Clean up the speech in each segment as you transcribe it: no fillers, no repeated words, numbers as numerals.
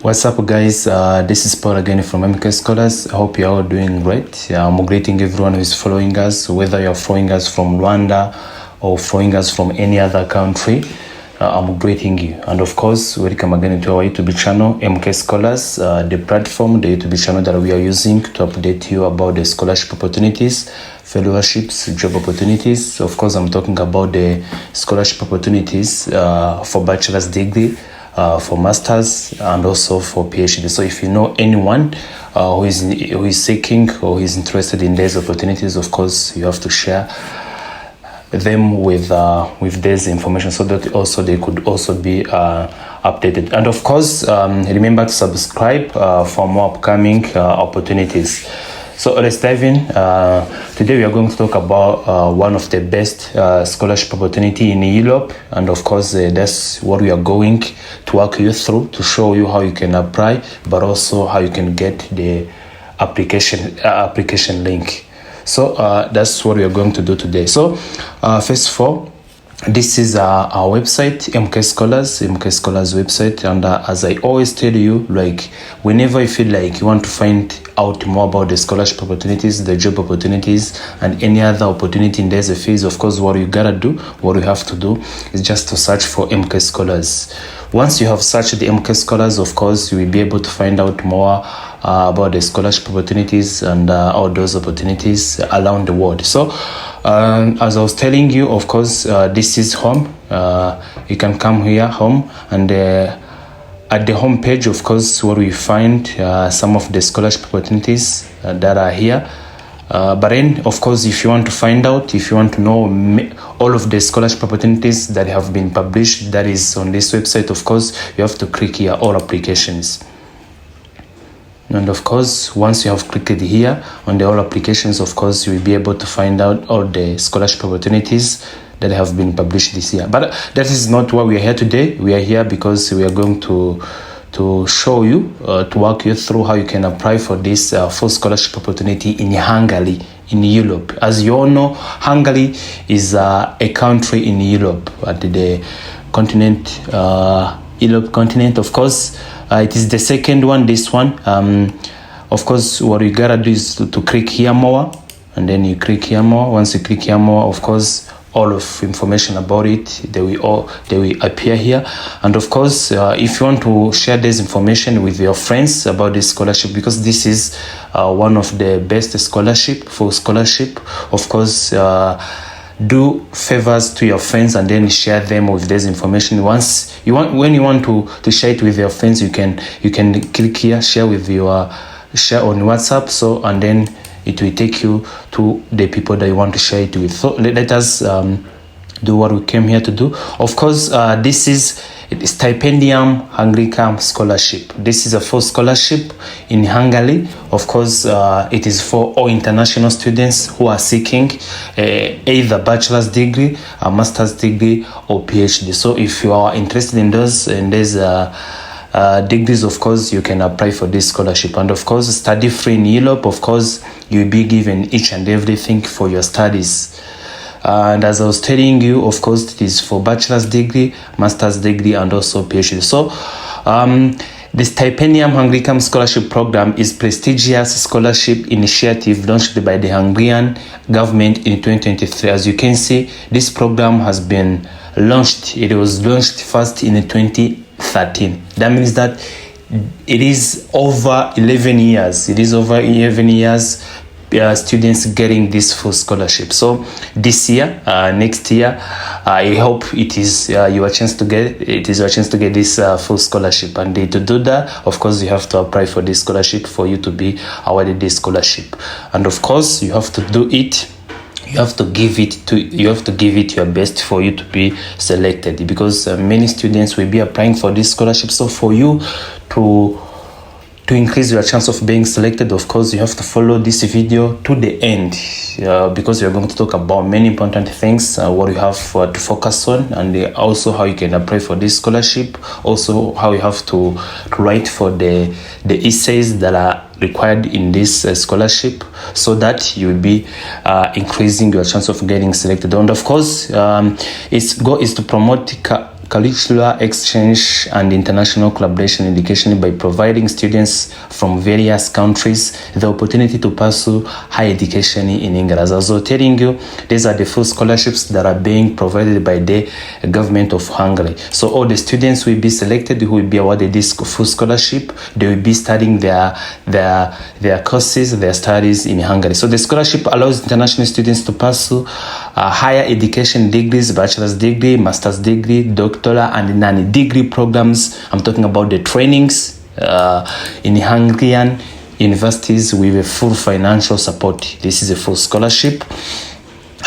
What's up, guys? This is Paul again from MK Scholars. I hope you're all doing great. I'm greeting everyone who is following us, whether you're following us from Rwanda or following us from any other country. I'm greeting you. And of course, welcome again to our YouTube channel, MK Scholars, the platform, the YouTube channel that we are using to update you about the scholarship opportunities, fellowships, job opportunities. Of course, I'm talking about the scholarship opportunities for bachelor's degree, for masters, and also for PhD. So if you know anyone who is seeking or who is interested in these opportunities, of course, you have to share them with this information so that also they could also be updated. And of course, remember to subscribe for more upcoming opportunities. So let's dive in. Today we are going to talk about one of the best scholarship opportunity in Europe, and of course that's what we are going to walk you through to show you how you can apply, but also how you can get the application link. So that's what we are going to do today. So first of all, this is our website, MK Scholars website. And as I always tell you, like whenever you feel like you want to find out more about the scholarship opportunities, the job opportunities, and any other opportunity in this field, of course, what you have to do is just to search for MK Scholars. Once you have searched the MK Scholars, of course, you will be able to find out more about the scholarship opportunities and all those opportunities around the world. So as I was telling you, of course, this is home. You can come here, home, and at the home page, of course, where we find some of the scholarship opportunities that are here. But then, of course, if you want to find out, if you want to know all of the scholarship opportunities that have been published, that is on this website, of course, you have to click here, all applications. And of course, once you have clicked here on the all applications, of course, you will be able to find out all the scholarship opportunities that have been published this year. But that is not why we are here today. We are here because we are going to show you, to walk you through how you can apply for this full scholarship opportunity in Hungary, in Europe. As you all know, Hungary is a country in Europe, at the continent, Europe continent, of course. It is the second one, this one. Of course, what you gotta do is to click here more, and then you click here more. Once you click here more, of course, all of information about it, they will appear here. And of course, if you want to share this information with your friends about this scholarship, because this is one of the best full scholarship, of course, do favors to your friends and then share them with this information. When you want to share it with your friends, you can click here, share on WhatsApp. So, and then it will take you to the people that you want to share it with. So let us do what we came here to do. Of course, this is Stipendium Hungaricum scholarship. This is a full scholarship in Hungary. Of course, it is for all international students who are seeking either bachelor's degree, a master's degree, or PhD. So if you are interested in these degrees, of course, you can apply for this scholarship. And of course, study free in Europe. Of course, you'll be given each and everything for your studies. And as I was telling you, of course, it is for bachelor's degree, master's degree, and also PhD. So the Stipendium Hungaricum scholarship program is prestigious scholarship initiative launched by the Hungarian government in 2023. As you can see, this program has been launched. It was launched first in 2013. That means that it is over 11 years. Students getting this full scholarship. So this year, next year, I hope it is your chance to get this full scholarship. And to do that, of course, you have to apply for this scholarship for you to be awarded this scholarship. And of course, you have to do it. You have to give it your best for you to be selected, because many students will be applying for this scholarship. So for you to increase your chance of being selected, of course, you have to follow this video to the end, because we are going to talk about many important things, what you have to focus on, and also how you can apply for this scholarship, also how you have to write for the essays that are required in this scholarship, so that you will be increasing your chance of getting selected. And of course, its goal is to promote curricular exchange and international collaboration in education by providing students from various countries the opportunity to pursue higher education in Hungary. As I was telling you, these are the full scholarships that are being provided by the government of Hungary. So all the students will be selected who will be awarded this full scholarship. They will be studying their courses, their studies in Hungary. So the scholarship allows international students to pursue higher education degrees, bachelor's degree, master's degree, doctoral and non-degree programs. I'm talking about the trainings in Hungarian universities with a full financial support. This is a full scholarship.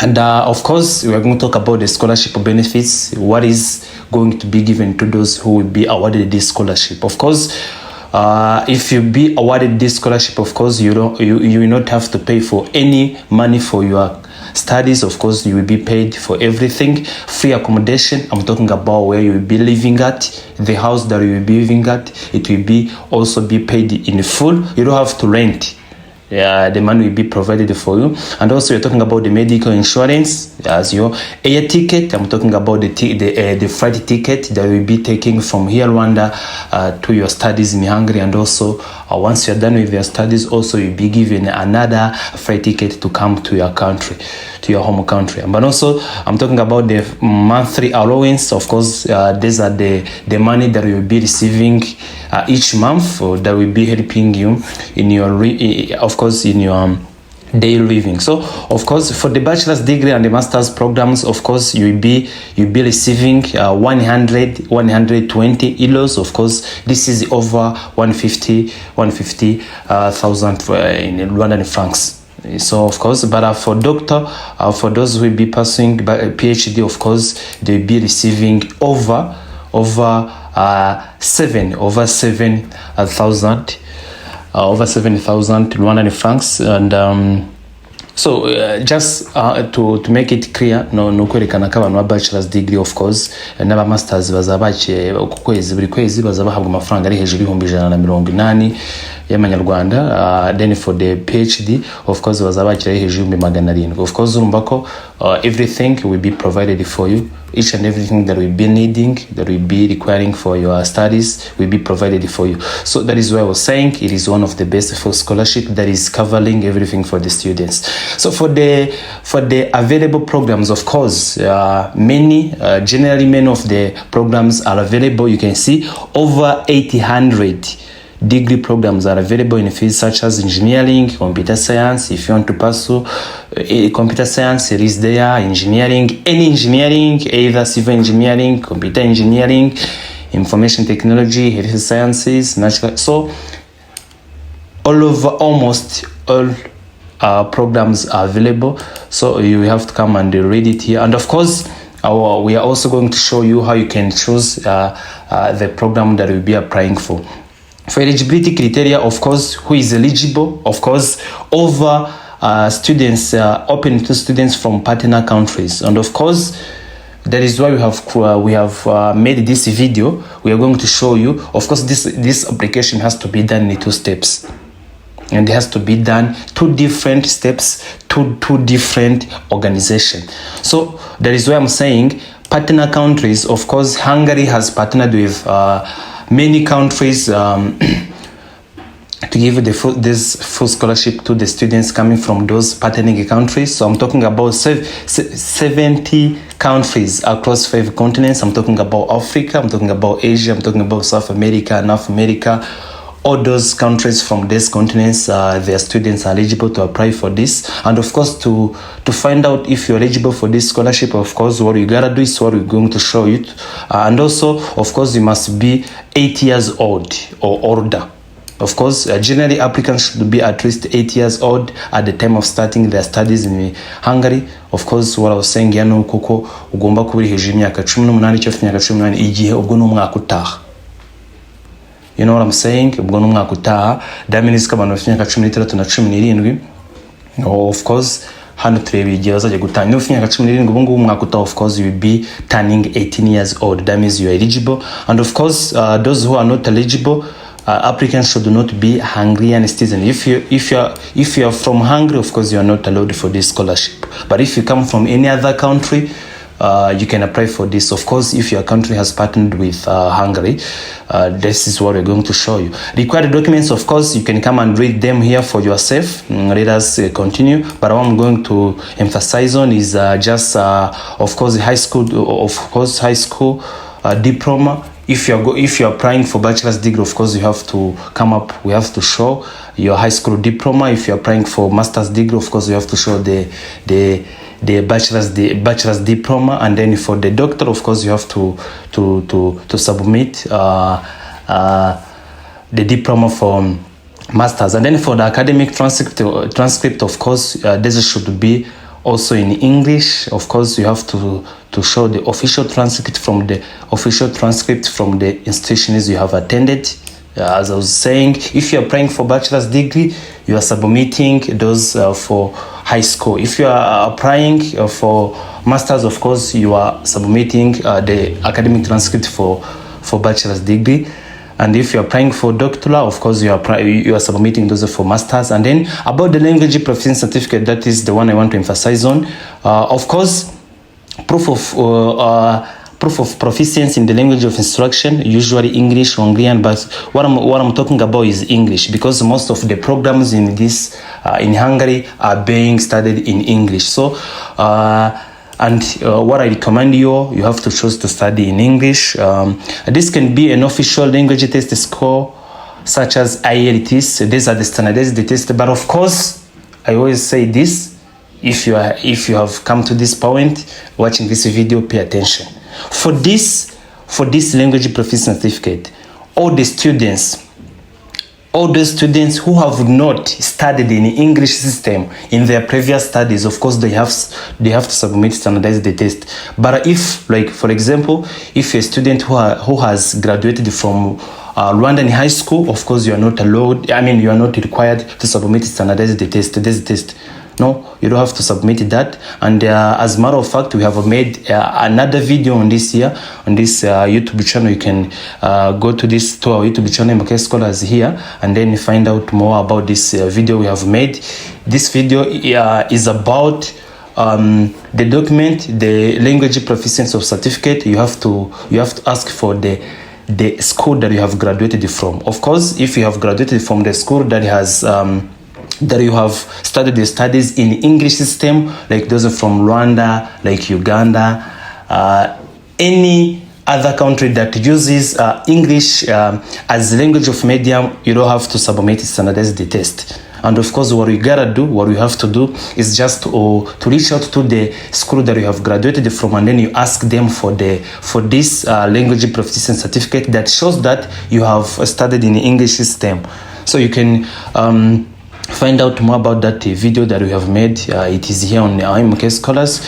And of course, we are going to talk about the scholarship benefits, what is going to be given to those who will be awarded this scholarship. Of course, if you be awarded this scholarship, of course, you will not have to pay for any money for your studies. Of course, you will be paid for everything. Free accommodation, I'm talking about where you will be living at, the house that you will be living at, it will be also be paid in full. You don't have to rent. The money will be provided for you. And also you're talking about the medical insurance as your air ticket. I'm talking about the flight ticket that will be taking from here Rwanda to your studies in Hungary. And also once you're done with your studies, also you'll be given another flight ticket to come to your country, to your home country. But also I'm talking about the monthly allowance. Of course, these are the money that you'll be receiving each month that will be helping you in your in your daily living. So of course, for the bachelor's degree and the master's programs, of course you'll be receiving 120 euros. Of course, this is over 150,000 in Rwandan francs. So of course, but for doctor, for those who will be pursuing PhD, of course they'll be receiving over 7,000 Rwandan francs. And so just to make it clear, no kwerekana ko abantu ba bachelor's degree, of course, n'aba masters bazabake buri kwezi bazabahabwa amafaranga ari hejuru y'ibihumbi 180 y'amanyarwanda. Then for the PhD, of course, bazabakira hejuru y'ibihumbi 700. Of course, urumva ko everything will be provided for you. Each and everything that will be needing, that will be requiring for your studies, will be provided for you. So that is why I was saying it is one of the best full scholarship that is covering everything for the students. So for the available programs, of course, generally many of the programs are available. You can see over 800 degree programs are available in fields such as engineering, computer science. If you want to pursue computer science, it is there. Engineering, any engineering, either civil engineering, computer engineering, information technology, health sciences, natural. So almost all programs are available. So you have to come and read it here. And of course, we are also going to show you how you can choose the program that you'll be applying for. For eligibility criteria, of course, who is eligible? Of course, over students, open to students from partner countries. And of course, that is why we have made this video. We are going to show you. Of course, this application has to be done in 2 steps. And it has to be done 2 different steps, two different organizations. So that is why I'm saying partner countries. Of course, Hungary has partnered with many countries to give this full scholarship to the students coming from those partnering countries. So I'm talking about 70 countries across 5 continents. I'm talking about Africa, I'm talking about Asia, I'm talking about South America, North America. All those countries from these continents, their students are eligible to apply for this. And of course, to find out if you're eligible for this scholarship, of course, what you gotta do is what we're going to show you. And also, of course, you must be 8 years old or older. Of course, generally applicants should be at least 8 years old at the time of starting their studies in Hungary. Of course, what I was saying, kuko ugomba kuba uri hejuru y'imyaka 18 cyo imyaka 18 igihe ubwo n'umwaka utaha. You know what I'm saying? Ubwo n'umwaka utaha, that means ko abantu bafite imyaka 16 na 17. Of course, hano tureba igihe bazajya gutanga. Niba imyaka 17 ubu ngubu umwaka utaha, of course you will be turning 18 years old. That means you are eligible. And of course, those who are not eligible, applicants should not be Hungarian citizen. If you are from Hungary, of course you are not allowed for this scholarship. But if you come from any other country, you can apply for this. Of course, if your country has partnered with Hungary, this is what we're going to show you. Required documents, of course, you can come and read them here for yourself. Let us continue. But what I'm going to emphasize on is of course, high school diploma. If you're applying for bachelor's degree, of course, you have to we have to show your high school diploma. If you're applying for master's degree, of course, you have to show the bachelor's diploma. And then for the doctor, of course, you have to submit the diploma for master's. And then for the academic transcript, of course, this should be also in English. Of course, you have to show the official transcript from the institutions you have attended. As I was saying, if you're applying for bachelor's degree, you are submitting those for high school. If you are applying for master's, of course, you are submitting the academic transcript for bachelor's degree. And if you're applying for doctoral, of course, you are submitting those for masters. And then about the language proficiency certificate, that is the one I want to emphasize on. Of course, proof of proficiency in the language of instruction, usually English or Hungarian, but what I'm talking about is English, because most of the programs in Hungary are being studied in English. So what I recommend you have to choose to study in English. This can be an official language test score, such as IELTS. These are the standardized tests. But of course, I always say this: if you have come to this point watching this video, pay attention. For this language proficiency certificate, all the students who have not studied in the English system in their previous studies, of course, they have to submit standardized test. But if, like, for example, if a student who has graduated from Rwandan high school, of course, you are not allowed. I mean, you are not required to submit standardized test. No, you don't have to submit that. And as a matter of fact, we have made another video on this here, on this YouTube channel. You can go to our YouTube channel, MK Scholars here, and then find out more about this video we have made. This video is about the document, the language proficiency of certificate. You have to ask for the school that you have graduated from. Of course, if you have graduated from the school that has that you have started your studies in English system, like those are from Rwanda, like Uganda, any other country that uses English as language of medium, you don't have to submit standardized test. And of course, what we have to do is just to reach out to the school that you have graduated from, and then you ask them for this language proficiency certificate that shows that you have studied in the English system. So you can find out more about that video that we have made. It is here on our MK Scholars.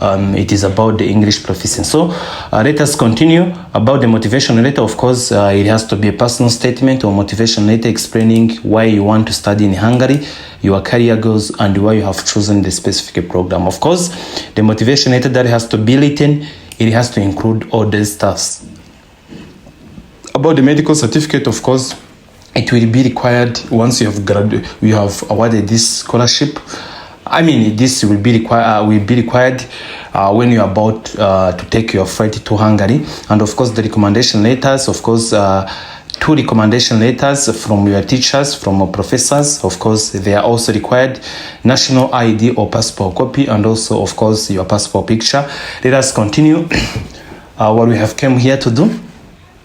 It is about the English proficiency. So let us continue about the motivation letter. Of course, it has to be a personal statement or motivation letter explaining why you want to study in Hungary, your career goals, and why you have chosen the specific program. Of course, the motivation letter that has to be written, it has to include all these stuffs. About the medical certificate, of course, it will be required once you have awarded this scholarship. I mean, this will be required when you are about to take your flight to Hungary. And of course, the recommendation letters, of course, 2 recommendation letters from your teachers, from professors, of course, they are also required. National ID or passport copy, and also, of course, your passport picture. Let us continue what we have come here to do.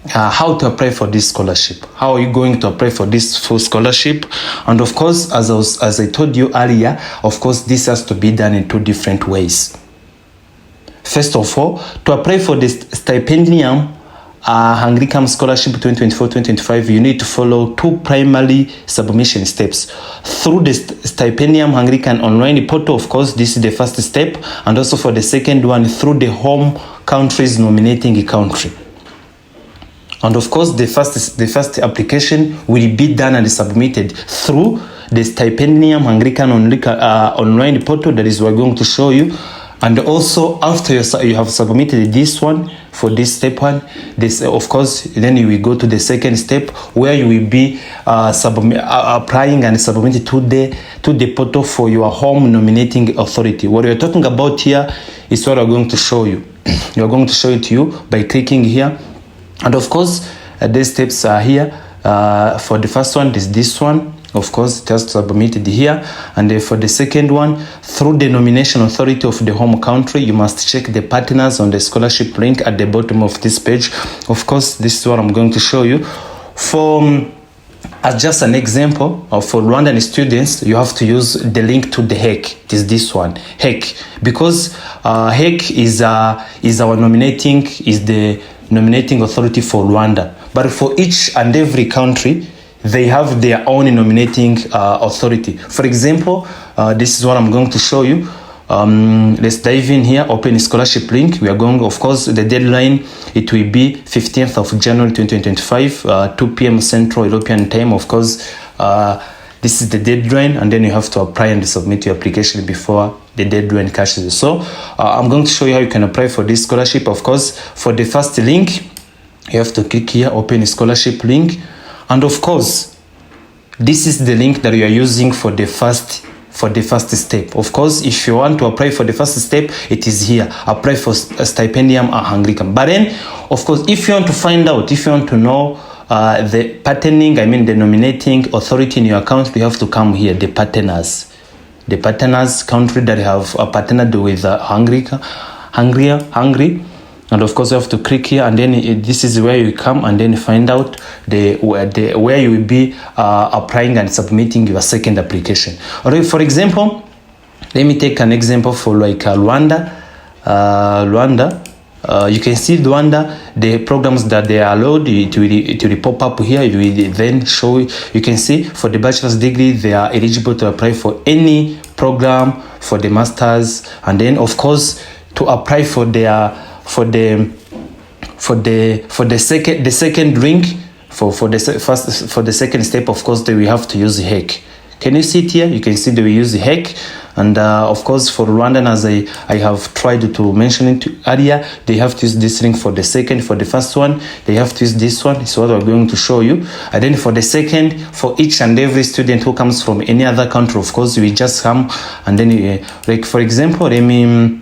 How to apply for this scholarship. How are you going to apply for this full scholarship? And of course, as I told you earlier, of course, this has to be done in 2 different ways. First of all, to apply for this Stipendium Hungaricum Scholarship 2024-2025, you need to follow 2 primary submission steps. Through the Stipendium Hungaricum online portal, of course, this is the first step, and also for the second one, through the home country's nominating country. And of course, the first application will be done and submitted through the Stipendium Hungaricum online portal. That is what we're going to show you. And also, after you have submitted this one, for this step 1, this of course, then you will go to the second step, where you will be applying and submitting to the portal for your home nominating authority. What we are talking about here is what I'm going to show you. We're going to show it to you by clicking here. And of course, the steps are here. For the first one, is this one. Of course, just submitted here. And for the second one, through the nomination authority of the home country, you must check the partners on the scholarship link at the bottom of this page. Of course, this is what I'm going to show you. As just an example, for Rwandan students, you have to use the link to the HEC. It is this one, HEC, because HEC is the nominating authority for Rwanda. But for each and every country, they have their own nominating authority. For example, this is what I'm going to show you. Let's dive in here, open scholarship link. We are going, of course, the deadline, it will be 15th of January 2025, 2 p.m. Central European time. Of course, this is the deadline, and then you have to apply and submit your application before the deadline catches. So I'm going to show you how you can apply for this scholarship. Of course, for the first link, you have to click here, open scholarship link. And of course, this is the link that you are using for the first step. Of course, if you want to apply for the first step, it is here. Apply for Stipendium Hungaricum. But then, of course, if you want to find out, if you want to know the patterning, the nominating authority in your country, you have to come here, the partners. The partners country that have partnered with Hungary. And of course, you have to click here, and then this is where you come and then find out where you will be applying and submitting your second application. Alright, for example, let me take an example for like Rwanda. You can see Rwanda, the programs that they are allowed, it will pop up here. It will then show, you can see for the bachelor's degree, they are eligible to apply for any program, for the master's, and then of course to apply for the second link, for the second step. Of course, they will have to use HEC. Can you see it here? You can see they will use HEC. And of course, for Rwandan, as I have tried to mention it earlier, they have to use this link for the second. For the first one, they have to use this one. It's what we're going to show you. And then for the second, for each and every student who comes from any other country, of course, we just come and then, like for example, let me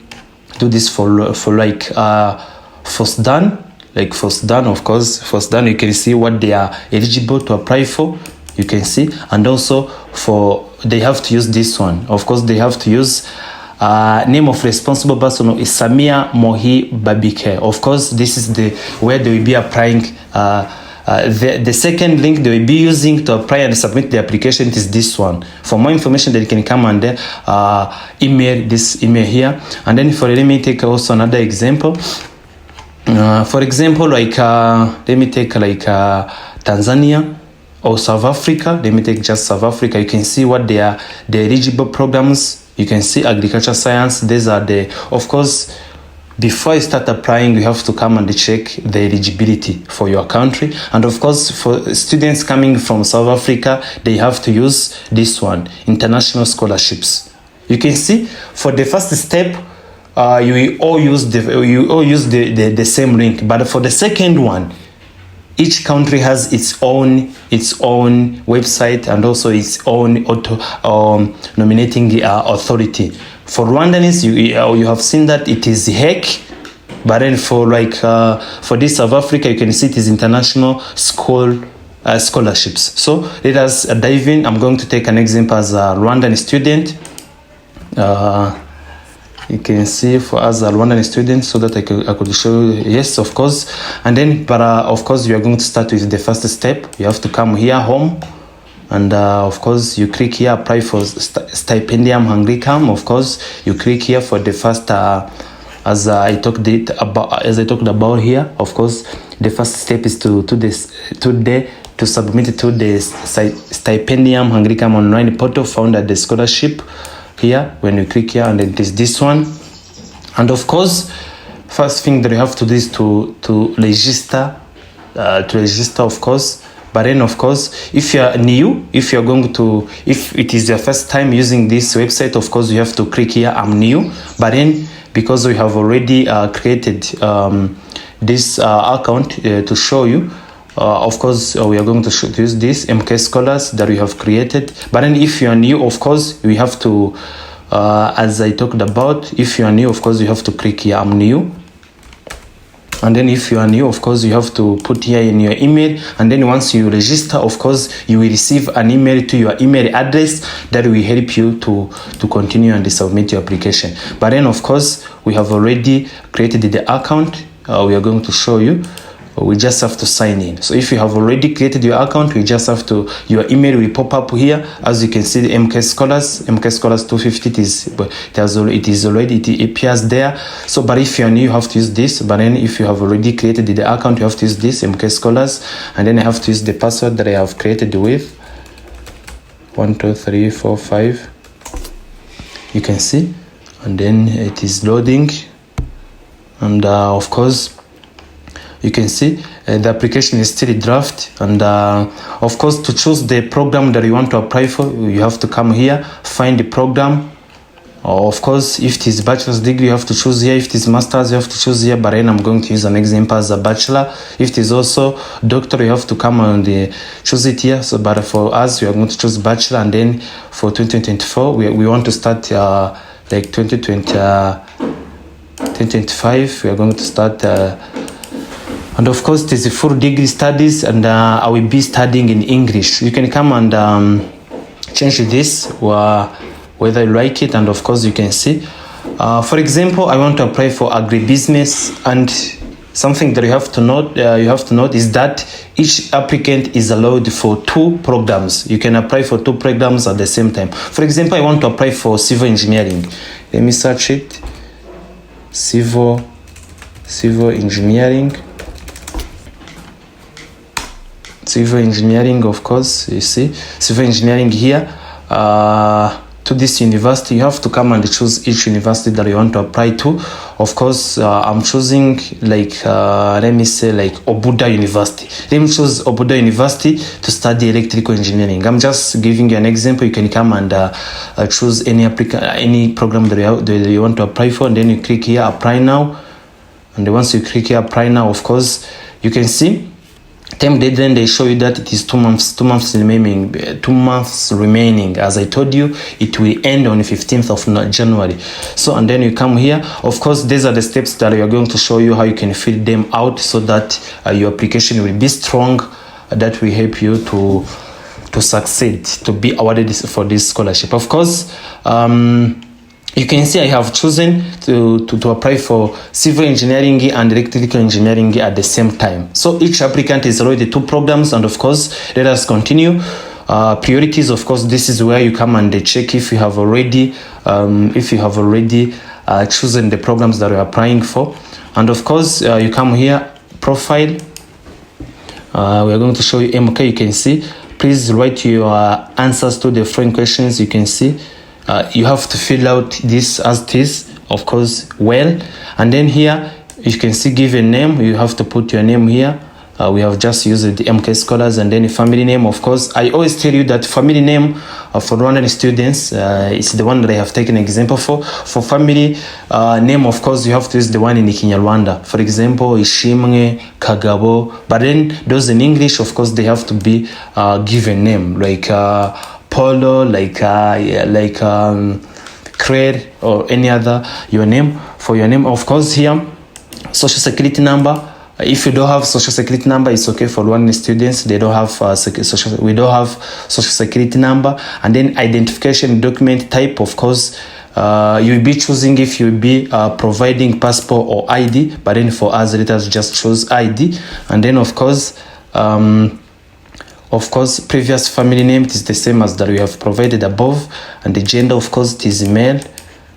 do this for like for Sudan. Like for Sudan, of course, for Sudan, you can see what they are eligible to apply for. You can see, and also they have to use this one. Of course, they have to use name of responsible person is Samia Mohi Babike. Of course, this is where they will be applying. The second link they will be using to apply and submit the application is this one. For more information, they can come and email this email here. And then let me take also another example. For example, like let me take like Tanzania or South Africa. Let me take just South Africa. You can see what the eligible programs. You can see agriculture science. These are of course, before you start applying, you have to come and check the eligibility for your country. And of course, for students coming from South Africa, they have to use this one, international scholarships. You can see for the first step, you all use the same link. But for the second one, each country has its own website and also its own nominating authority. For Rwandans, you have seen that it is HEC, but then for this South Africa, you can see it is international scholarships. So let us dive in. I'm going to take an example as a Rwandan student. You can see for us a Rwandan student, so that I could show you. Yes, of course. And then, but of course, we are going to start with the first step. You have to come here, home. And of course, you click here, apply for Stipendium Hungaricum. Of course, you click here for the first, as I talked about here. Of course, the first step is to submit it to the Stipendium Hungaricum online portal found at the scholarship. Here, when you click here, and then it is this one. And of course, first thing that you have to do is to register. Of course. But then, of course, if you are new, if it is your first time using this website, of course, you have to click here, I'm new. But then, because we have already created this account to show you, of course, we are going to use this MK Scholars that we have created. But then, if you are new, of course, we have to, as I talked about, if you are new, of course, you have to click here, I'm new. And then if you are new, of course, you have to put here in your email. And then once you register, of course, you will receive an email to your email address that will help you to continue and submit your application. But then, of course, we have already created the account. We are going to show you. We just have to sign in. So if you have already created your account, we just have to, your email will pop up here. As you can see, the MK Scholars 250, it appears there. So, but if you are new, you have to use this. But then if you have already created the account, you have to use this, MK Scholars. And then I have to use the password that I have created with 1, 2, 3, 4, 5. You can see. And then it is loading. And of course, you can see the application is still a draft. And of course, to choose the program that you want to apply for, you have to come here, find the program. Of course, if it is bachelor's degree, you have to choose here. If it is master's, you have to choose here. But then I'm going to use an example as a bachelor. If it is also doctor, you have to come and choose it here. So, but for us, we are going to choose bachelor. And then for 2024, we want to start like 2025. We are going to start. And of course, it is a full degree studies, and I will be studying in English. You can come and change this, whether you like it, and of course, you can see. For example, I want to apply for agribusiness, and something that you have to note is that each applicant is allowed for 2 programs. You can apply for 2 programs at the same time. For example, I want to apply for civil engineering. Let me search it. Civil engineering. Civil engineering, of course, you see, civil engineering here, to this university, you have to come and choose each university that you want to apply to. Of course, I'm choosing like, let me say like Obuda University. Let me choose Obuda University to study electrical engineering. I'm just giving you an example. You can come and choose any program that you want to apply for, and then you click here, apply now. And once you click here, apply now, of course, you can see time deadline. They show you that it is 2 months remaining. 2 months remaining. As I told you, it will end on the 15th of January. So, and then you come here. Of course, these are the steps that we are going to show you how you can fill them out so that your application will be strong. That will help you to succeed, to be awarded for this scholarship. Of course, you can see I have chosen to apply for civil engineering and electrical engineering at the same time. So each applicant is already 2 programs, and of course, let us continue. Priorities, of course, this is where you come and check if you have already chosen the programs that you are applying for. And of course, you come here, profile. We are going to show you MK. You can see. Please write your answers to the following questions. You can see. You have to fill out this as it is, of course, well. And then here, you can see give a name. You have to put your name here. We have just used the MK Scholars, and then a family name. Of course, I always tell you that family name for Rwandan students is the one that I have taken an example for. For family name, of course, you have to use the one in Kinyarwanda. For example, Ishimwe, Kagabo. But then those in English, of course, they have to be given name, like Polo, like Cred, or any other your name. For your name, of course, here social security number. If you don't have social security number, it's okay for one students. They don't have we don't have social security number. And then identification document type, of course, you'll be choosing if you'll be providing passport or ID. But then for us, let us just choose ID. And then of course, previous family name is the same as that we have provided above, and the gender, of course, it is male.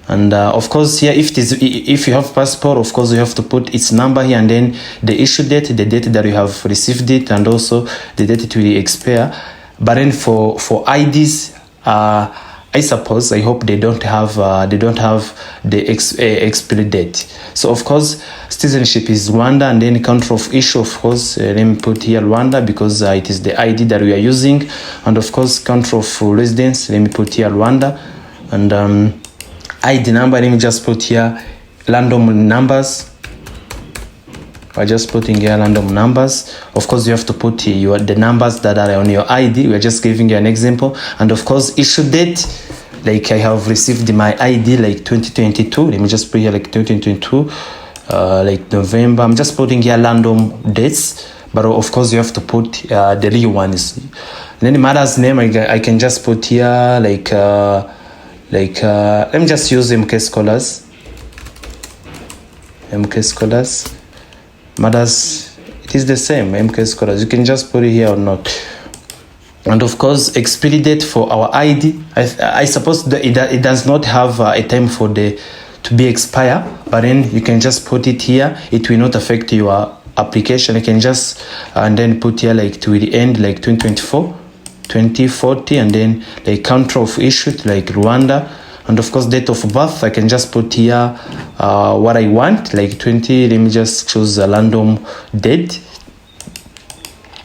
And of course, here, if you have passport, of course, you have to put its number here, and then the issue date, the date that you have received it, and also the date it will expire. But then for IDs, I suppose, I hope they don't have the expiry date. So of course, citizenship is Rwanda, and then country of issue, of course, let me put here Rwanda, because it is the ID that we are using. And of course, country of residence, let me put here Rwanda. And ID number, let me just put here random numbers. We're just putting here random numbers. Of course, you have to put the numbers that are on your ID. We're just giving you an example. And of course, issue date, like I have received my ID like 2022. Let me just put here like 2022. like November. I'm just putting here random dates, but of course you have to put the real ones. And then the mother's name, I can just put here like let me just use MK Scholars. MK Scholars. Mothers, it is the same, MK Scholars. You can just put it here or not. And of course, expiry date for our ID. I suppose that it does not have a time for the to be expire, but then you can just put it here. It will not affect your application. You can just and then put here like to the end, like 2024, 2040, and then like country of issue like Rwanda. And of course, date of birth, I can just put here what I want, like 20. Let me just choose a random date.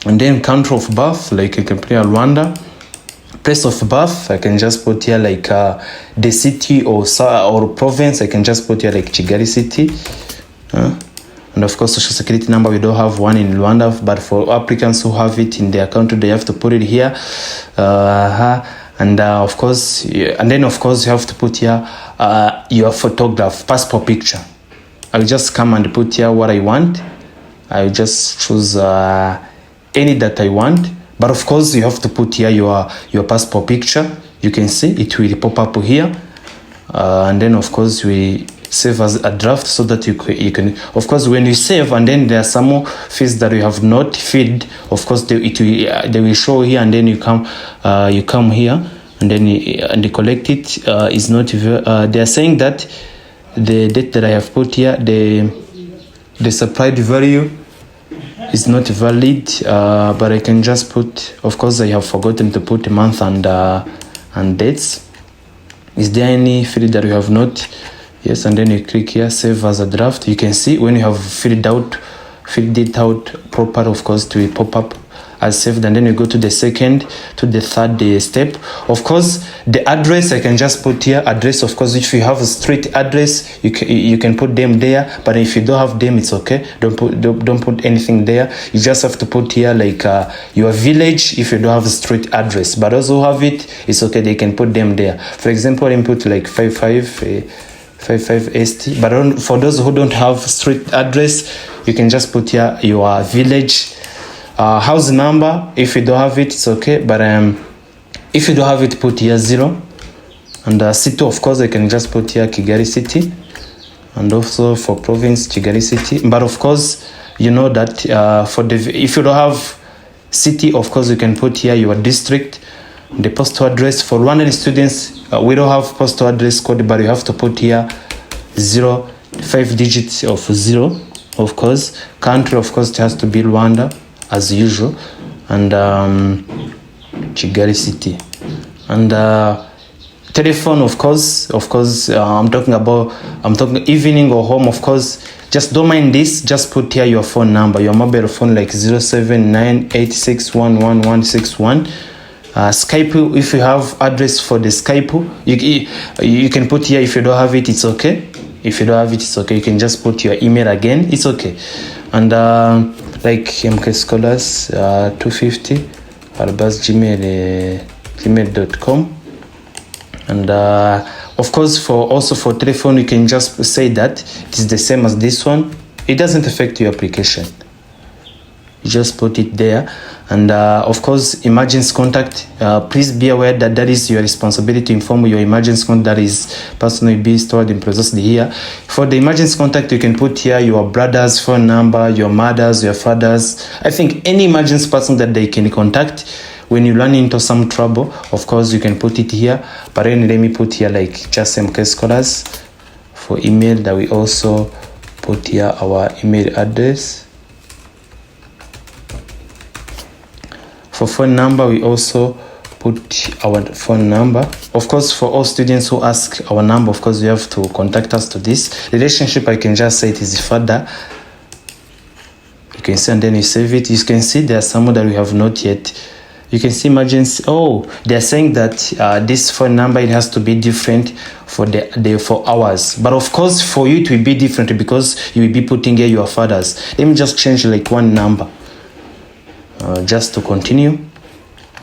And then country of birth, like I can put here Rwanda. Place of birth, I can just put here like the city or province. I can just put here like Kigali city. And of course, social security number, we don't have one in Rwanda, but for applicants who have it in their country, they have to put it here. And of course, and then of course, you have to put here your photograph, passport picture. I'll just come and put here what I want. I'll just choose any that I want. But of course, you have to put here your passport picture. You can see it will pop up here. And then of course, we save as a draft so that you can, of course, when you save and then there are some more fields that you have not filled, of course they will show here, and then you come here and then you collect it. Is not they are saying that the date that I have put here, the supplied value is not valid, but I can just put, of course I have forgotten to put a month and dates. Is there any field that you have not? Yes, and then you click here, save as a draft. You can see when you have filled it out proper, of course, it will pop up as saved. And then you go to the second, to the third step. Of course, the address, I can just put here address. Of course, if you have a street address, you can put them there. But if you don't have them, it's okay. Don't put anything there. You just have to put here like your village if you don't have a street address. But those who have it, it's okay. They can put them there. For example, I put like 55 ST. But for those who don't have street address, you can just put here your village house number. If you don't have it, it's okay. But if you don't have it, put here 0. And city, of course, I can just put here Kigali city. And also for province, Kigali city. But of course, you know that if you don't have city, of course, you can put here your district. The postal address for Rwandan students, we don't have postal address code, but you have to put here 0, 5 digits of 0, of course. Country, of course, it has to be Rwanda, as usual. And Kigali city. And telephone, of course, I'm talking evening or home, of course. Just don't mind this, just put here your phone number, your mobile phone, like 07986111161. Skype, if you have address for the Skype, you can put here. If you don't have it, it's okay. If you don't have it, it's okay. You can just put your email again, it's okay. And like MK Scholars 250 @gmail.com. And of course, for telephone, you can just say that it is the same as this one. It doesn't affect your application. You just put it there. And of course, emergency contact, please be aware that that is your responsibility to inform your emergency contact that is personally be stored and processed here. For the emergency contact, you can put here your brother's phone number, your mother's, your father's. I think any emergency person that they can contact when you run into some trouble, of course, you can put it here. But then let me put here like just MK Scholars. For email, that we also put here our email address. For phone number, we also put our phone number. Of course, for all students who ask our number, of course, you have to contact us to this. Relationship, I can just say it is father. You can see, and then you save it. You can see there are some that we have not yet. You can see emergency. Oh, they are saying that this phone number, it has to be different for for ours. But of course, for you it will be different because you will be putting here your father's. Let me just change like one number. Just to continue,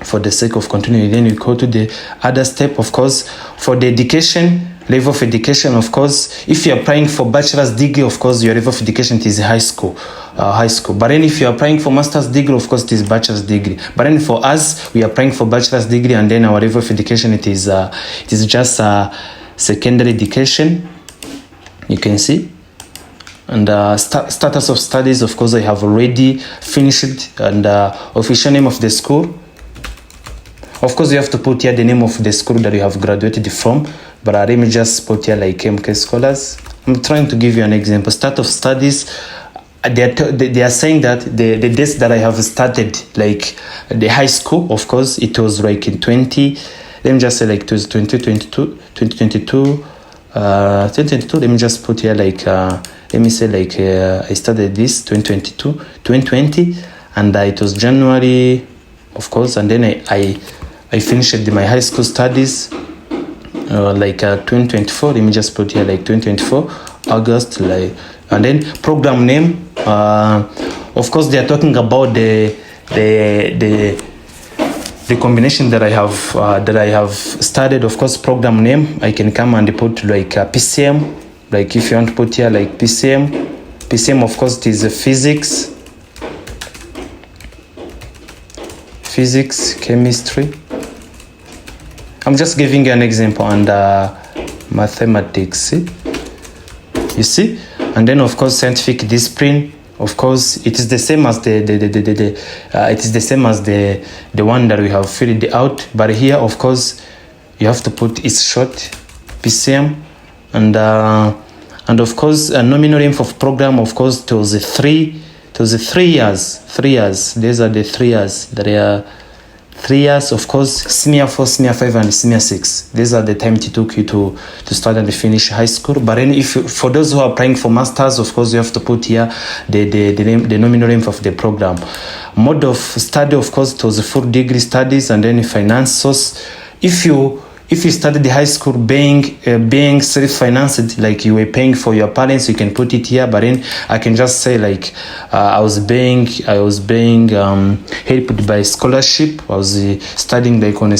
for the sake of continuing. Then you go to the other step. Of course, for the education, level of education, of course, if you're applying for bachelor's degree, of course, your level of education is high school. But then if you're applying for master's degree, of course, it is bachelor's degree. But then for us, we are applying for bachelor's degree, and then our level of education, it is just secondary education. You can see. And status of studies, of course, I have already finished. And official name of the school. Of course, you have to put here the name of the school that you have graduated from. But let me just put here like MK Scholars. I'm trying to give you an example. Start of studies. They are saying that the dates that I have started, like the high school, of course, it was like in 20. Let me just say like it was 2022. Let me just put here like let me say like I started this 2020, and it was January, of course, and then I finished my high school studies like 2024. Let me just put here like 2024 August, like, and then program name. Of course, they are talking about the combination that I have started. Of course, program name, I can come and put like PCM. Like if you want to put here like PCM, of course, it is physics, chemistry. I'm just giving you an example, and mathematics. You see, and then of course scientific discipline. Of course, it is the same as the one that we have filled out. But here, of course, you have to put it's short, PCM, and of course, a nominal length of program. Of course, it was 3 years. 3 years. These are the 3 years. There are 3 years. Of course, senior 4, senior 5, and senior 6. These are the time it took you to start and finish high school. But then, for those who are applying for masters, of course, you have to put here the nominal length of the program. Mode of study, of course, it was full degree studies, and then finance source. If you started the high school being self-financed, like you were paying for your parents, you can put it here. But then I can just say like I was being helped by scholarship. I was studying like on a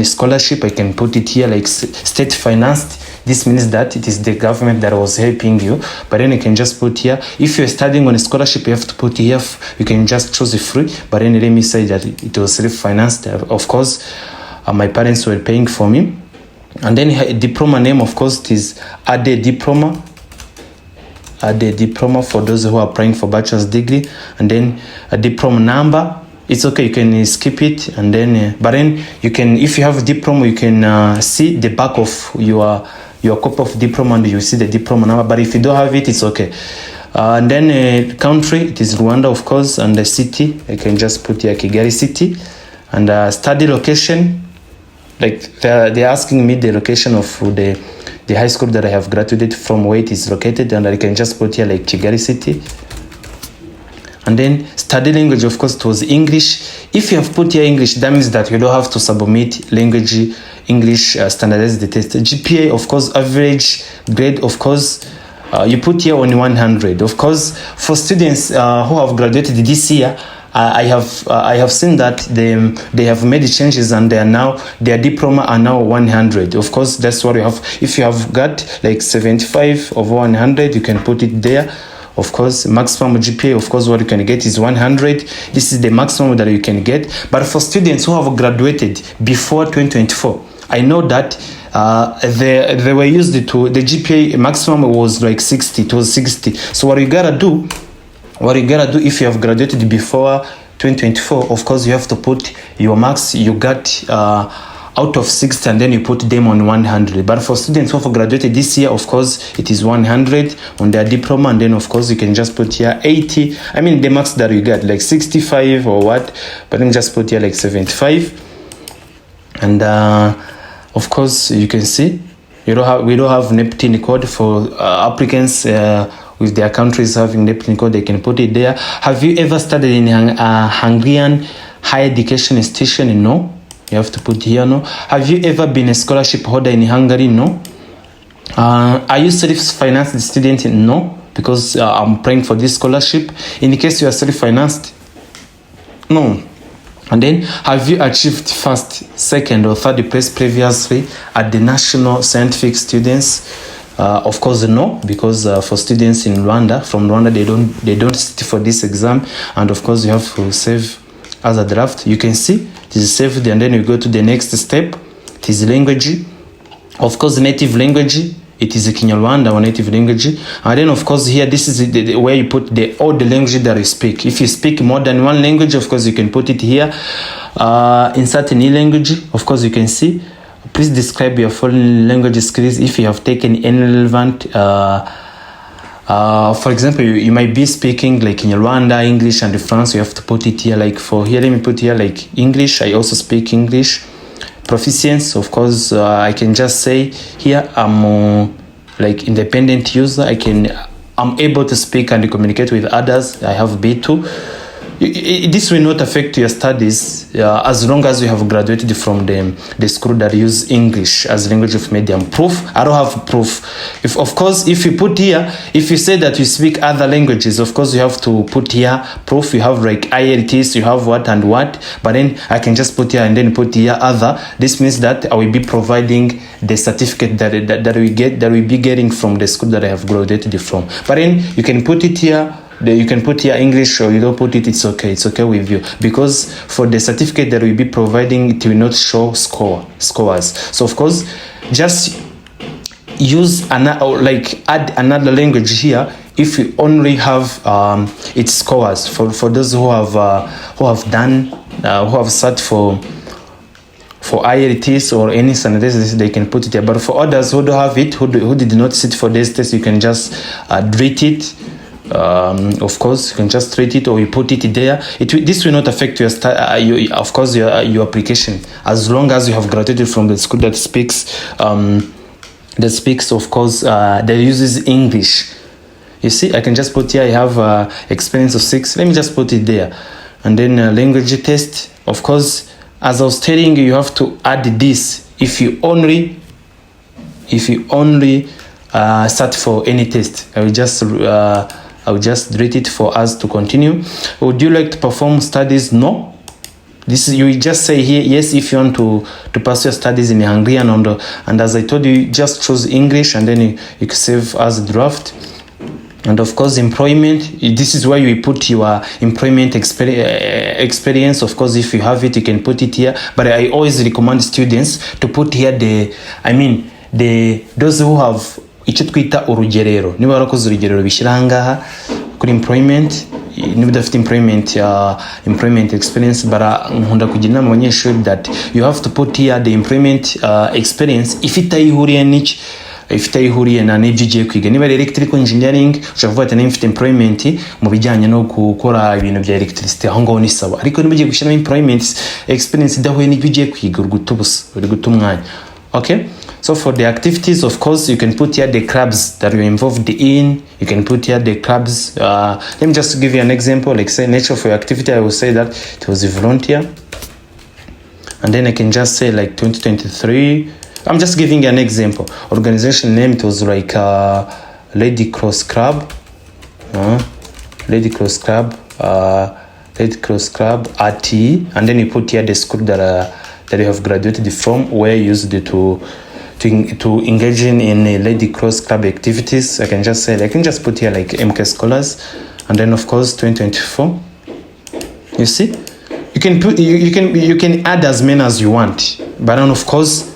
scholarship. I can put it here like state financed. This means that it is the government that was helping you. But then you can just put here. If you're studying on a scholarship, you have to put here. You can just choose it free. But then let me say that it was self-financed. Of course. My parents were paying for me. And then a diploma name, of course, it is AD diploma. AD diploma for those who are applying for bachelor's degree. And then a diploma number. It's okay, you can skip it. And then, but then you can, if you have a diploma, you can see the back of your copy of diploma, and you see the diploma number. But if you don't have it, it's okay. And then country, it is Rwanda, of course. And the city, I can just put here Kigali city. And study location. Like they're asking me the location of the high school that I have graduated from, where it is located, and I can just put here like Kigali city. And then study language, of course, it was English. If you have put here English, that means that you don't have to submit language English standardized test. GPA, of course, average grade, of course, you put here on 100. Of course, for students who have graduated this year, I have seen that they have made changes, and their diploma are now 100. Of course, that's what you have. If you have got like 75 over 100, you can put it there. Of course, maximum GPA, of course, what you can get is 100. This is the maximum that you can get. But for students who have graduated before 2024, I know that they were used to, the GPA maximum was like 60. It was 60. So what you gotta do if you have graduated before 2024, of course, you have to put your marks you got out of 60, and then you put them on 100. But for students who have graduated this year, of course, it is 100 on their diploma, and then of course you can just put here 80. I mean the marks that you got, like 65 or what, but then just put here like 75. And of course, you can see we don't have NEPTIN code for applicants. With their countries having NEPTIN code, they can put it there. Have you ever studied in a Hungarian higher education institution? No. You have to put here, no. Have you ever been a scholarship holder in Hungary? No. Are you self-financed student? No, because I'm praying for this scholarship. In case you are self-financed, no. And then, have you achieved first, second, or third place previously at the national scientific students? Of course, no, because for students in Rwanda, from Rwanda, they don't sit for this exam, and of course, you have to save as a draft. You can see it is saved, and then you go to the next step. It is language, of course, native language. It is a Kinyarwanda or native language. And then, of course, here, this is where you put all the language that you speak. If you speak more than one language, of course, you can put it here. Insert any language, of course, you can see. Please describe your foreign language skills if you have taken any relevant. For example, you might be speaking like in Rwanda, English, and France. You have to put it here. Like for here, let me put here like English. I also speak English. Proficiency, of course, I can just say here I'm like independent user. I'm able to speak and communicate with others. I have B2. This will not affect your studies as long as you have graduated from the school that use English as language of medium. Proof? I don't have proof. If you put here, if you say that you speak other languages, of course you have to put here proof. You have like IELTS, you have what and what, but then I can just put here and then put here other. This means that I will be providing the certificate that we be getting from the school that I have graduated from. But then you can put it here. You can put here English, or you don't put it, it's okay with you, because for the certificate that we'll be providing, it will not show scores. So of course, just use add another language here if you only have its scores. For those who have sat for IELTS or any standardization, they can put it here. But for others who don't have it, who did not sit for this test, you can just delete it. Of course, you can just treat it, or you put it there. This will not affect your application, as long as you have graduated from the school that speaks, of course, that uses English. You see, I can just put here, I have experience of 6. Let me just put it there. And then language test, of course, as I was telling you, you have to add this if you only start for any test. I will just delete it for us to continue. Would you like to perform studies? No. You will just say here yes if you want to pursue your studies in Hungarian, and as I told you, just choose English, and then you can save as a draft. And of course, employment, this is where you put your employment experience. Of course, if you have it, you can put it here, but I always recommend students to put here those who have icyo twita urugerero. Niba warakoze urugerero bishyira ahangaha kuri employment, niba udafite employment experience, bara nkunda kugira inama abanyeshuri that you have to put here the employment experience if itayihuriye na n'ibyo ugiye kwiga. Niba ari electrical engineering, ushobora kuvuga ati mfite employment mu bijyanye no gukora ibintu bya electricity, aho ngaho ni sawa. Ariko niba ugiye gushyiramo employment experience idahuye n'ibyo ugiye kwiga, uri guta umwanya. Okay, so for the activities, of course, you can put here the clubs that you're involved in. You can put here the clubs. Let me just give you an example. Like say nature for your activity, I will say that it was a volunteer, and then I can just say like 2023. I'm just giving you an example. Organization name, it was like Lady Cross Club, Lady Cross Club RTE, and then you put here the school that you have graduated from, where you used to engage in Lady Cross Club activities. I can just put here like MK Scholars, and then of course 2024. You see, you can add as many as you want, but then of course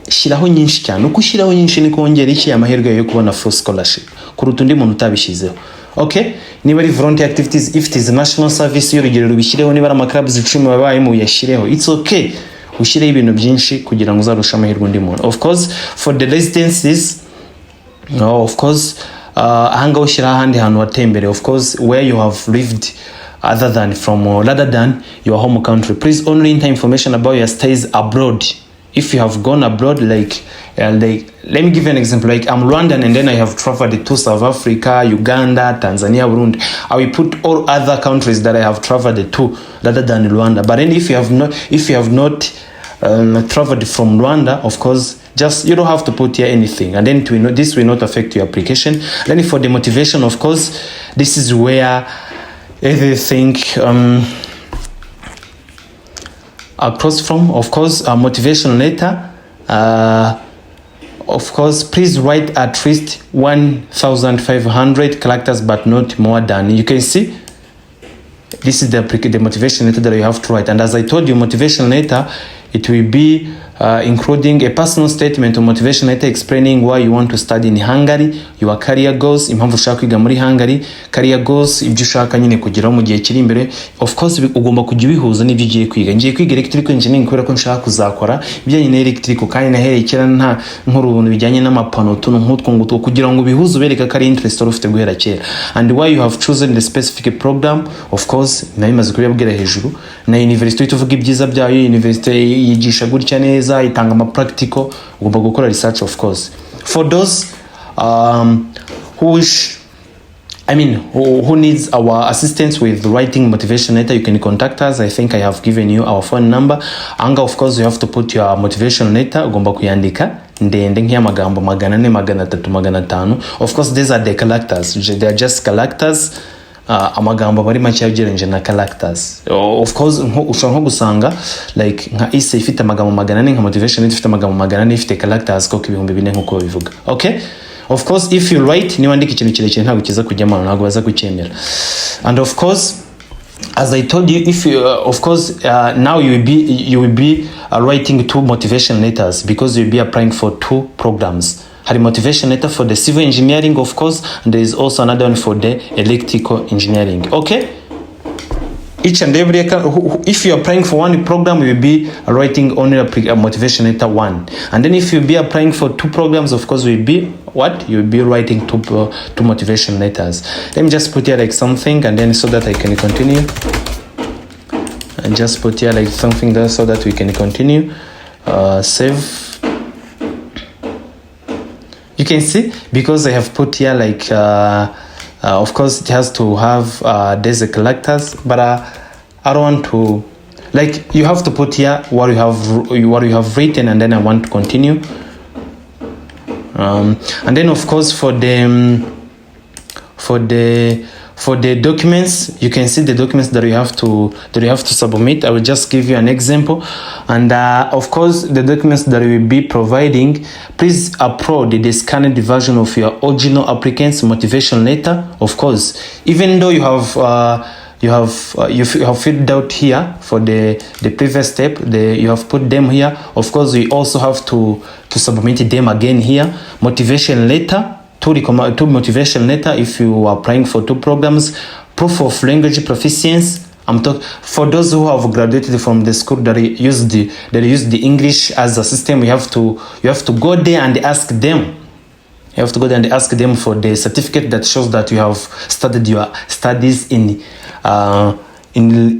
shiraho nyinshi cyane. Uko shiraho nyinshi ni kongera iki amahirwe yo kubona full scholarship kuruta undi muntu utabishizeho. Okay, niba ari volunteer activities, if it is national service, y'urugero rubishyireho. Niba ari amaclubs 10 babayemo uyashyireho, it's okay. Ushireho ibintu byinshi kugira ngo uzarusha amahirwe undi muntu. Of course, for the residences, of course, ahanga ushyira ahandi hantu watembere, of course, where you have lived rather than your home country. Please only enter information about your stays abroad. If you have gone abroad, like let me give you an example. Like I'm Rwandan, and then I have traveled to South Africa, Uganda, Tanzania, Burundi. I will put all other countries that I have traveled to rather than Rwanda. But then if you have not traveled from Rwanda, of course, you don't have to put here anything, and then this will not affect your application. Then for the motivation, of course, this is where everything across from, of course, a motivation letter. Of course, please write at least 1,500 characters, but not more than. You can see this is the motivation letter that you have to write. And as I told you, motivation letter, it will be including a personal statement or motivation letter explaining why you want to study in Hungary, your career goals, impamvu ushaka kwiga muri Hungary, career goals, ibyo ushaka nyine kugeraho mu gihe kiri imbere. Of course, ugomba kujya ubihuza n'ibyo ugiye kwiga. Ngiye kwiga electrical engineering kubera ko nshaka kuzakora ibijyanye na electrical, kandi naherekera nta nk'urubuntu bijyanye n'amapano tuntu nk'utwo ngutwo, kugira ngo bihuze ubereka ko ari interest ufite guhera kera. And why you have chosen the specific program, of course, nabimaze kubibabwira hejuru. Na university tuvuga ibyiza byayo, university yigisha gutya neza, itanga ama practical, ugomba gukora research, of course. For those who wish, who needs our assistance with writing motivation letter, you can contact us. I think I have given you our phone number. Anga, of course, you have to put your motivation letter, ugomba kuyandika ndende nk'amagambo 400 300 500. Of course, these are the characters. They are just characters. Amagambo bari make yagerenje na characters. Of course, ushobora nko gusanga like nka ise ifite amagambo 400, nka motivation ifite amagambo 400, ifite characters ko 2000 nkuko bivuga. Okay? Of course, if you write, ni wandika ikintu kirekire ntabwo kiza kujyamo, ntabwo baza kucyemera. And of course, as I told you, if you of course now you will be writing 2 motivation letters, because you will be applying for 2 programs. Had motivation letter for the civil engineering, of course, and there is also another one for the electrical engineering. Okay? Each and every, if you are applying for one program, you will be writing only a motivation letter 1. And then if you will be applying for 2 programs, of course, you will be what? You will be writing 2 motivation letters. Let me just put here like something, and then so that I can continue. And just put here like something there so that we can continue. Save. You can see, because I have put here like of course it has to have there's a characters, but I don't want to, like, you have to put here what you have written, and then I want to continue. And then of course for the documents, you can see the documents that you have to submit. I will just give you an example. And of course, the documents that we will be providing, please upload the scanned version of your original applicant's motivation letter. Of course, even though you have filled out here for the previous step, you have put them here. Of course, we also have to submit them again here. Motivation letter. 2 motivation letter if you are applying for 2 programs. Proof of language proficiency. I'm talking for those who have graduated from the school that use the English as a system. You have to go there and ask them. You have to go there and ask them for the certificate that shows that you have studied your studies in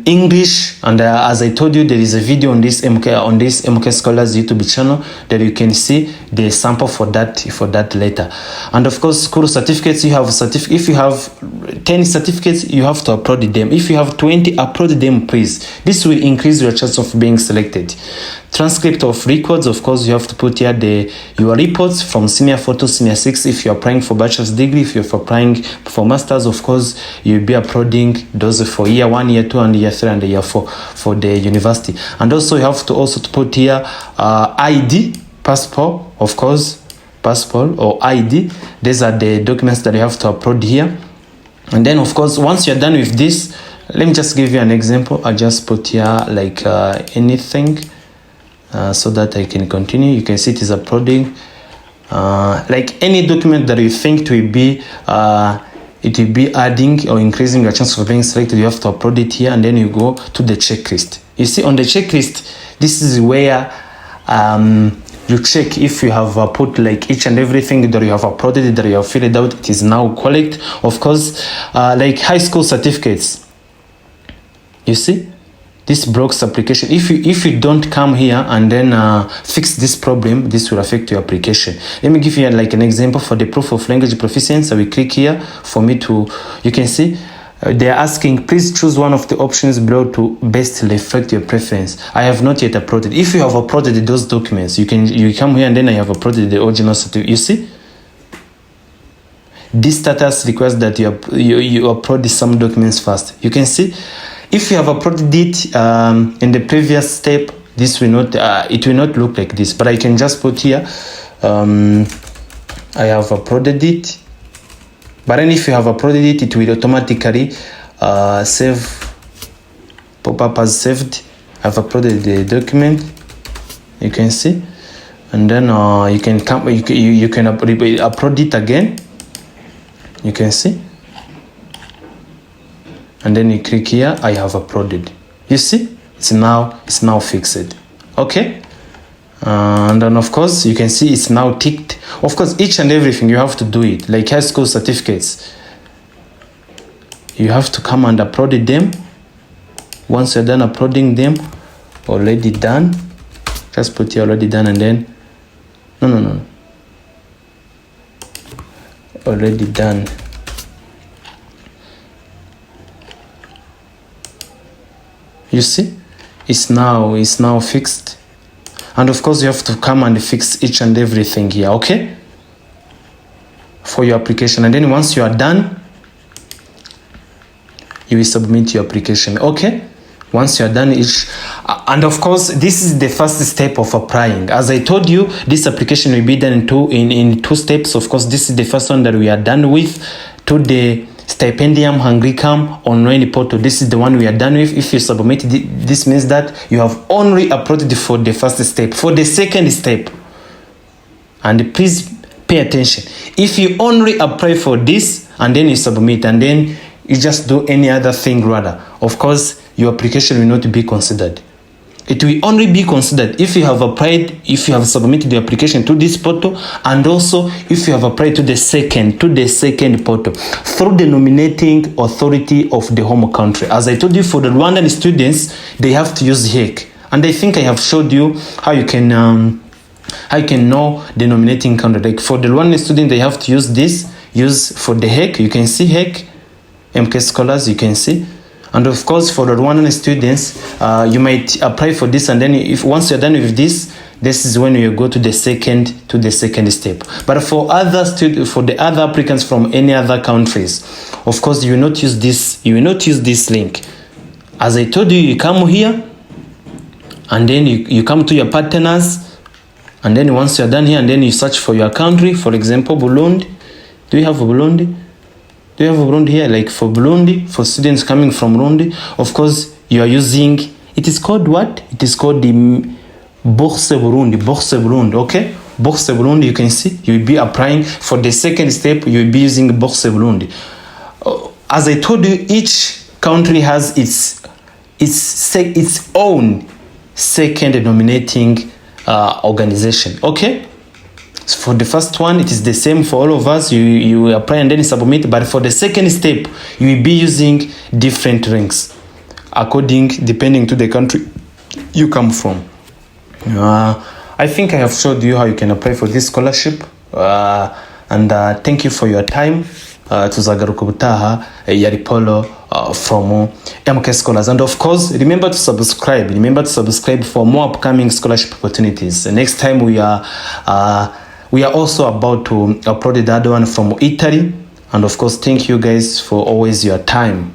English. And as I told you, there is a video on this MK Scholars YouTube channel that you can see the sample for that letter. And of course, school certificates, you have if you have 10 certificates, you have to upload them. If you have 20, upload them, please. This will increase your chance of being selected. Transcript of records, of course, you have to put here your reports from senior 4 to senior 6. If you're applying for bachelor's degree, if you're applying for master's, of course, you'll be uploading those for year 1, year 2, and year 3, and year 4 for the university. And also, you have to put here ID, passport, of course, passport or ID. These are the documents that you have to upload here. And then, of course, once you're done with this, let me just give you an example. I just put here like anything. So that I can continue. You can see it is uploading. Like any document that you think it will be adding or increasing your chance of being selected, you have to upload it here, and then you go to the checklist. You see on the checklist, this is where you check if you have put like each and everything that you have uploaded, that you have filled out, it is now correct. Of course, like high school certificates. You see? This blocks application. If you don't come here and then fix this problem, this will affect your application. Let me give you like an example for the proof of language proficiency. I will click here for me to, you can see they are asking, please choose one of the options below to best reflect your preference. I have not yet uploaded. If you have uploaded those documents, you come here and then I have uploaded the original certificate. You see? This status requires that you upload some documents first. You can see if you have uploaded it in the previous step, this will not it will not look like this, but I can just put here I have uploaded it. But then if you have uploaded it, it will automatically save, pop up as saved. I've uploaded the document, you can see, and then you can come, you can upload it again, you can see, and then you click here, I have uploaded. You see, it's now fixed. Okay. And then of course you can see it's now ticked. Of course, each and everything you have to do it, like high school certificates, you have to come and upload them. Once you're done uploading them, already done, just put here already done, and then no, already done. You see, it's now fixed. And of course, you have to come and fix each and everything here, okay? For your application. And then once you are done, you will submit your application, okay? Once you are done, and of course, this is the first step of applying. As I told you, this application will be done in two steps. Of course, this is the first one that we are done with, to the Stipendium Hungaricum online portal. This is the one we are done with. If you submit this means that you have only uploaded for the first step. For the second step, and please pay attention, if you only apply for this and then you submit and then you just do any other thing rather, of course your application will not be considered. It will only be considered if you have applied, if you have submitted the application to this portal, and also if you have applied to the second portal through the nominating authority of the home country. As I told you, for the Rwandan students, they have to use HEC, and I think I have showed you how you can know the nominating country. Like for the Rwandan student, they have to use for the HEC. You can see HEC, MK Scholars, you can see. And of course, for the Rwandan students, you might apply for this, and then if once you're done with this is when you go to the second step. But for for the other applicants from any other countries, of course, you will not use this. You will not use this link. As I told you, you come here, and then you come to your partners, and then once you're done here, and then you search for your country. For example, Burundi. Do you have Burundi? Do you have Burundi here? Like for Burundi, for students coming from Burundi, of course, you are using, it is called what? It is called the Bourse Burundi, okay? Bourse Burundi, you can see, you will be applying for the second step, you will be using Bourse Burundi. As I told you, each country has its own second nominating organization, okay? So for the first one, it is the same for all of us. You apply and then submit. But for the second step, you will be using different links depending to the country you come from. I think I have showed you how you can apply for this scholarship. And thank you for your time. Tuzagaruka ubutaha yari Polo from MK Scholars. And of course, remember to subscribe. Remember to subscribe for more upcoming scholarship opportunities. Next time we are also about to upload the other one from Italy. And of course, thank you guys for always your time.